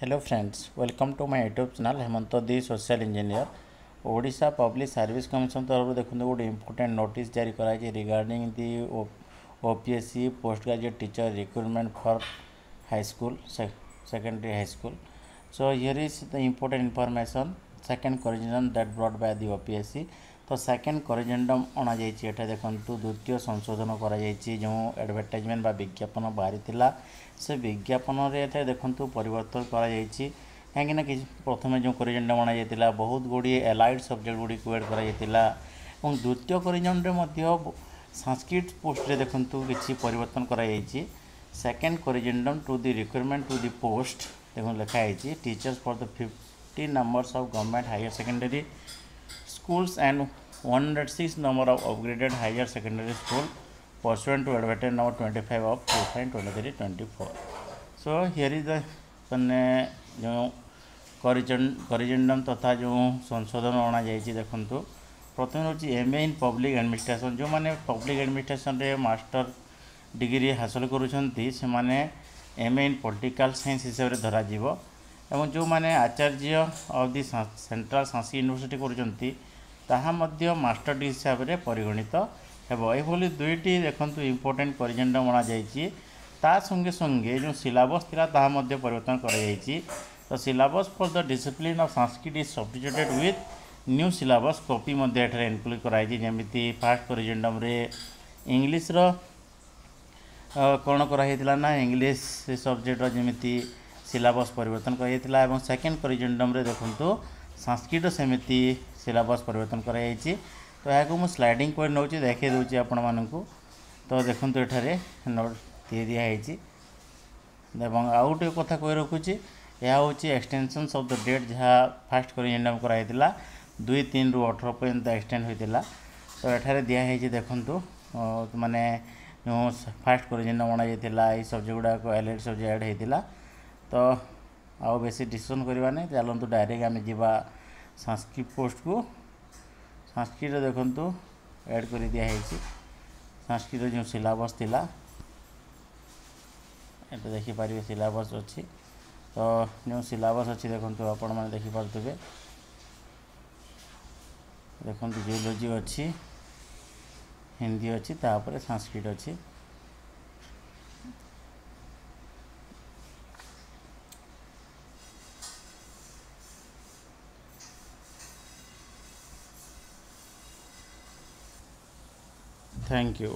Hello friends, welcome to my YouTube channel Hemanto the Social Engineer. Odisha public service commission तरफ देखो गोटे important notice जारी कराई regarding the OPSC post graduate teacher recruitment for high school secondary high school. So here is the important information. Second corrigendum that brought by the OPSC. तो second corrigendum अणा जाइए देखु द्वितीय संशोधन जो एडवर्टाइजमेंट विज्ञापन बाहरी से विज्ञापन देखु परिवर्तन कहीं कि प्रथम जो corrigendum अणा जाइए बहुत गुड़िए एलाइड सब्जेक्ट गुड़ी एड कर द्वितीय corrigendum संस्कृत पोस्ट रे देखु किसी परिवर्तन कर second corrigendum to the requirement to the post देखो लिखाई teachers for the 50 numbers of government higher secondary schools and 106 number of upgraded higher secondary school pursuant to advertisement number 25 of 2023-24. So here is the जो corrigendum तथा जो संशोधन अणा जाइए देखु प्रथम हूँ MA इन पब्लिक एडमिनिस्ट्रेशन जो मैंने पब्लिक एडमिनिस्ट्रेशन रे मास्टर डिग्री हासिल करुँचे से MA इन पॉलिटिकल साइंस हिसाब से धराजिव एवं जो मैंने आचार्य of the central Sanskrit university करुँच मास्टर डिग्री हिसाब से परिगणित होली दुईटी देखु इम्पोर्टेंट corrigendum अणा जाइए संगे संगे जो सिलेबस था परिवर्तन कर तो syllabus for the discipline of Sanskrit is substituted with new syllabus copy include कराई जमी फास्ट corrigendum रे इंग्लिश कौन कराइला ना इंग्लिश सब्जेक्ट जमी सिलेबस परिवर्तन कर सेकेंड corrigendum रे देखु संस्कृत सेमती सिलेबस परिवर्तन कराई तो यहाँ मुझे स्लाइडिंग कर नौ देखी दूसरी आपण मानू तो देखो ये नोट दिखाई आउ गोटे कथा कही रखुच्छी यह हूँ एक्सटेंशन ऑफ द डेट जहाँ फास्ट corrigendum कराई 2-3 ରୁ 18 पर्यंत एक्सटेंड होता तो ये दिखाई देखु माने जो फास्ट corrigendum अणा जाता ये सब्जेक्ट गुड़ाक एलाइड सब्जेक्ट ऐड होता तो आउ बेसी डिस्कसन करवा नहीं चलतु डायरेक्ट आम जा संस्कृत पोस्ट को संस्कृत देखु ऐड कर दिखाई संस्कृत जो सिलेबस थिला ये देखिपारे सिलेबस अच्छी तो जो सिलेबस अच्छी देखो आपण मैंने देखिपे देखो जियोलॉजी अच्छी हिंदी अच्छी तापर संस्कृत अच्छी थैंक यू।